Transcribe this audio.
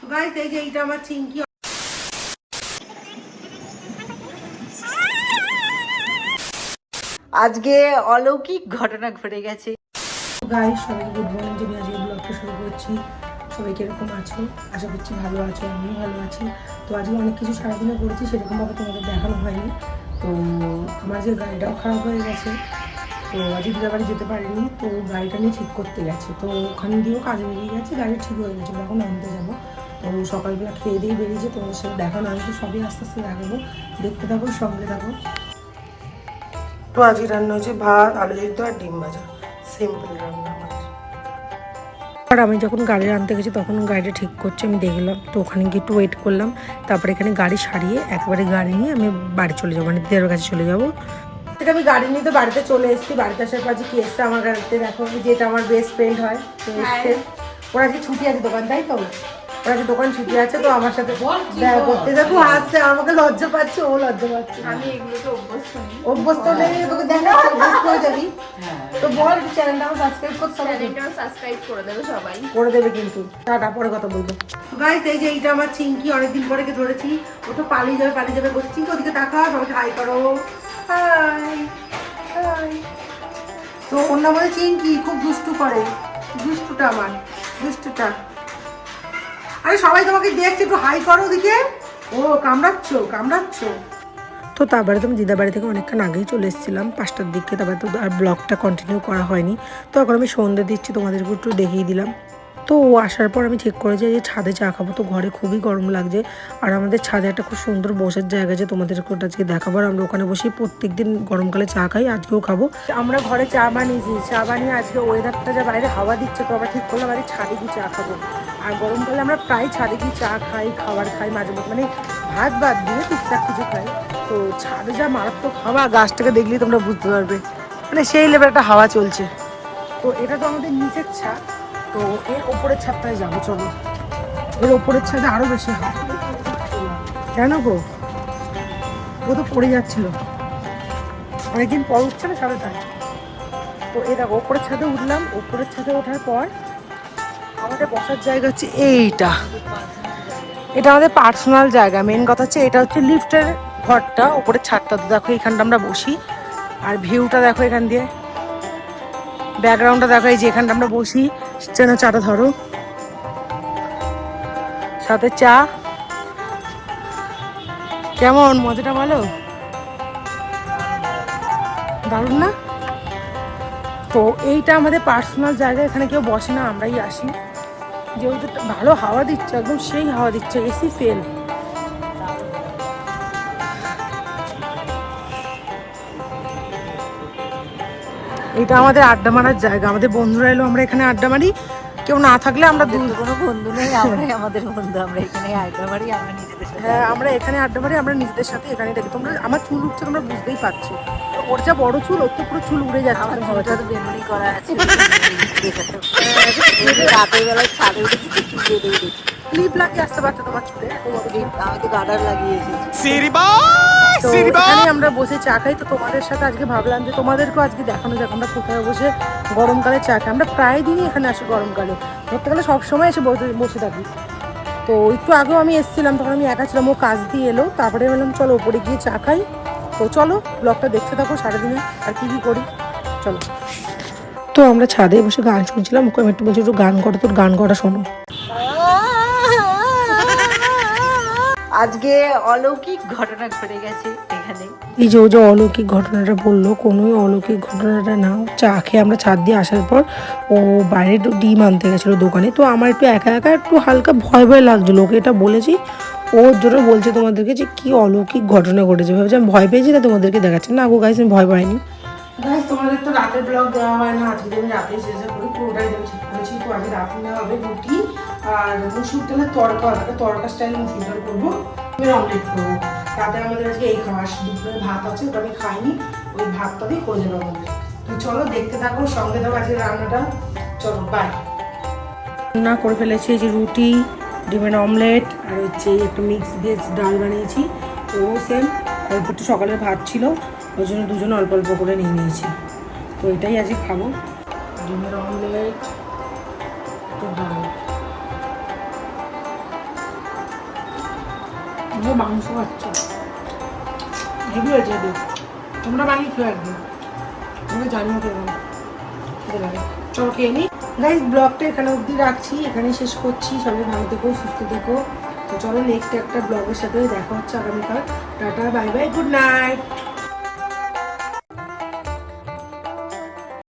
Guys এই যে এইটা আমার চিংকি। আজকে অলৌকিক ঘটনা ঘটে গেছে। গাইস সবাইকে গুড মর্নিং, আমি আজকে ব্লগটা শুরু করছি। সবাই কিরকম আছো? আশা করছি ভালো আছো, আমিও ভালো আছি। তো আজকে অনেক কিছু সারাদিনে করেছি, সেরকমভাবে তোমাদের দেখানো হয়নি। তো আমার যে গাড়িটাও খারাপ হয়ে গেছে, তো আজকে দিদার বাড়ি যেতে পারিনি, তো গাড়িটা নিয়ে ঠিক করতে গেছে। তো ওখান দিয়েও কাজে বেরিয়ে গেছে, গাড়ি ঠিক হয়ে গেছিলো, এখন আনতে যাবো। তো সকালবেলা খেয়ে দিয়ে বেরিয়েছে, তোমাদের সাথে দেখানো আমি তো সবই আস্তে আস্তে দেখাবো, দেখতে থাকো, সঙ্গে থাকো। তো আজকে রান্না হয়েছে ভাত, আলু সিদ্ধ আর ডিম ভাজা, সিম্পল রান্না আমাদের। আর আমি যখন গাড়ি আনতে গেছি তখন গাড়িটা ঠিক করছে, আমি দেখলাম। তো ওখানে গিয়ে একটু ওয়েট করলাম, তারপরে এখানে গাড়ি সারিয়ে একবারে গাড়ি নিয়ে আমি বাড়ি চলে যাবো, মানে দিদার কাছে চলে যাবো। আমি গাড়ি নিয়ে তো বাড়িতে চলে এসেছি। বাড়িতে আসার পর কি এসছে আমার গাড়িতে, দেখো যেটা আমার বেস্ট ফ্রেন্ড হয়, তো এসছে। ওরা যে ছুটি আছে দোকান, তাই তো ওরা যে দোকান ছুটি আছে, তো আমার সাথে দেখা করতে যাবো। হাসছে, আমাকে লজ্জা পাচ্ছে, ও লজ্জা পাচ্ছে। আমি এগুলোতে অভ্যস্ত নেই, তোকে দেখা অভ্যস্ত হয়ে যাবি। তো বল চ্যানেলটাও সাবস্ক্রাইব করতে হবে, সাবস্ক্রাইব করে দেবে সবাই। করে দেবে কিন্তু। টাটা, পরে কথা বলবো। গাইস এই যে এইটা আমার চিংকি, অনেকদিন পরে ধরেছি। ও তো পালিয়ে যাবে বলছি। চিংকি ওদিকে তাকা, সবাইকে হাই করো, হাই হাই। তো ওর নাম হচ্ছে চিংকি, খুব দুষ্টু করে। দুষ্টুটা আমার, দুষ্টুটা। আরে সবাই তোমাকে দেখছে, একটু হাই করো ওদিকে। ও কামড়াচ্ছ। তো তারপরে তো আমি দিদার বাড়ি থেকে অনেকক্ষণ আগেই চলে এসেছিলাম, 5টার দিকে। তারপরে তো আর ব্লগটা কন্টিনিউ করা হয়নি। তো এখন আমি সন্ধ্যে দিচ্ছি, তোমাদেরকে একটু দেখিয়ে দিলাম। তো ও আসার পর আমি ঠিক করেছি যে ছাদে চা খাবো। তো ঘরে খুবই গরম লাগছে, আর আমাদের ছাদে একটা খুব সুন্দর বসার জায়গা আছে, তোমাদেরকে ওটা আজকে দেখাবো। আর আমরা ওখানে বসেই প্রত্যেকদিন গরমকালে চা খাই, আজকেও খাবো। আমরা ঘরে চা বানিয়েছি, চা বানিয়ে আজকে ওয়েদারটা যা বাইরে হাওয়া দিচ্ছে, তো আমরা ঠিক করলাম আজকে ছাদে গিয়ে চা খাবো। আর গরমকালে আমরা প্রায় ছাদে গিয়ে চা খাই, খাবার খাই মাঝে মধ্যে, মানে ভাত বাদ দিয়ে টুকটাক কিছু খাই। তো ছাদে যা মারাত্মক হাওয়া, গাছটাকে দেখলেই তোমরা বুঝতে পারবে, মানে সেই লেভেল একটা হাওয়া চলছে। তো এটা তো আমাদের নিচের ছাদ, তো এর ওপরের ছাদটায় যাবো, চলো। এর ওপরের ছাদে আরো বেশি হাওয়া। কেন গো, ও তো পড়ে যাচ্ছিল, অনেকদিন পর উঠছে না ছাদে, তাই। তো এই দেখো ওপরের ছাদে উঠলাম। ওপরের ছাদে ওঠার পর আমাদের বসার জায়গা হচ্ছে এইটা। এটা আমাদের পার্সোনাল জায়গা। মেন কথা হচ্ছে এটা হচ্ছে লিফটের ঘরটা, ওপরের ছাদটা। তো দেখো এখানটা আমরা বসি, আর ভিউটা দেখো এখান দিয়ে, ব্যাকগ্রাউন্ডটা দেখো, এই যে এখানটা আমরা বসি। যেন চাটা ধরো, সাথে চা। কেমন মজাটা বলো, দারুণ না? তো এইটা আমাদের পার্সোনাল জায়গা, এখানে কেউ বসে না, আমরাই আসি। যেহেতু ভালো হাওয়া দিচ্ছে, একদম সেই হাওয়া দিচ্ছে, এসি ফেল। এটা আমাদের আড্ডা মারার জায়গা। আমাদের বন্ধুরা এলো, আমরা এখানে আড্ডা মারি। কেউ না থাকলে আমরা কোনো বন্ধু নেই, আমরাই আমাদের বন্ধু। আমরা এখানে আড্ডা মারি, আমরা নিজেদের সাথে। হ্যাঁ, আমরা এখানে আড্ডা মারি, আমরা নিজেদের সাথে এখানেই থাকি। তোমরা আমার চুল উঠছে, তোমরা বুঝতেই পারছো। ওর যা বড় চুল, ওর তো পুরো চুল উড়ে যাচ্ছে। আমার চুলটা তো বেনুনি করা আছে। রাতের বেলায় ছাদে উঠে চুল দিয়ে দিই। ক্লিপ লাগিয়ে আসতে পারতো তোমার চুলে। আমি তো গার্ডার লাগিয়েছি। তো এখানে আমরা বসে চা খাই। তো তোমাদের সাথে আজকে ভাবলাম যে তোমাদেরকেও আজকে দেখানো যাক আমরা কোথায় বসে গরমকালে চা খাই। আমরা প্রায় দিনই এখানে আসি গরমকালে, ধরতে গেলে সবসময় এসে বসে থাকি। তো একটু আগেও আমি এসেছিলাম, তখন আমি একা ছিলাম, ও কাজ দিয়ে এলো। তারপরে বললাম চলো উপরে গিয়ে চা খাই। তো চলো ব্লগটা দেখতে থাকো সারাদিনে আর কি করি, চলো। তো আমরা ছাদে বসে গান শুনছিলাম। ওকে আমি একটু বলছি একটু গান করো, তোর গান করা শোনো। আজকে অলৌকিক ঘটনা ঘটে গেছে এখানে। এই যে ও যে অলৌকিক ঘটনাটা বললো, কোনোই অলৌকিক ঘটনাটা না। চা খেয়ে আমরা ছাদ দিয়ে আসার পর ও বাইরে একটু ডিম আনতে গেছিলো দোকানে। তো আমার একটু একা একটু হালকা ভয় লাগছিলো, ওকে এটা বলেছি। ওর জন্য বলছে তোমাদেরকে যে কি অলৌকিক ঘটনা ঘটেছে। ভেবেছি আমি ভয় পেয়েছি, না তোমাদেরকে দেখাচ্ছি। না গো গাইস, আমি ভয় পাইনি। গাইস তোমাদের তো রাতের ব্লগ দেওয়া হয় না, আজকে আমি রাতে শেষে করি, পুরোটাই আমি ঠিক করেছি। তো আজকে রাতে নেওয়া হবে রুটি আর মুসুর ডালের তড়কা, তড়কা স্টাইল মুসুর ডাল করবো, অমলেট করবো। রাতে আমাদের আজকে এই খাওয়া, দুপুরের ভাত আছে, ওটা আমি খাইনি, ওই ভাতটা দিয়ে করে যাবো আমাদের। তো চলো দেখতে থাকো, সঙ্গে থাকো আজকে রান্নাটা। চলো বাই। রান্না করে ফেলেছি, এই যে রুটি, ডিমের অমলেট, আর হচ্ছে একটা মিক্স ভেজ ডাল বানিয়েছি। তো সেম অল্প একটু সকালের ভাত ছিল, ওই জন্য দুজন অল্প অল্প করে নিয়ে নিয়েছি। তো এটাই আজকে খাবো, ডিমের অমলেট, একটু ডাল। সঙ্গে মাংস খাচ্ছ, হেভি হয়েছে হেভি। তোমরা বানিয়ে খেয়ে একদিন, আমরা জানিও কেমন খেতে লাগে। চলো খেয়ে নিই গাইজ, ব্লগটা এখানে অবধি রাখছি, এখানে শেষ করছি। সবাই ভালো থেকো, সুস্থ থেকো। তো চলো নেক্সট একটা ব্লগের সাথে দেখা হচ্ছে আগামীকাল। Tata, bye bye, good night.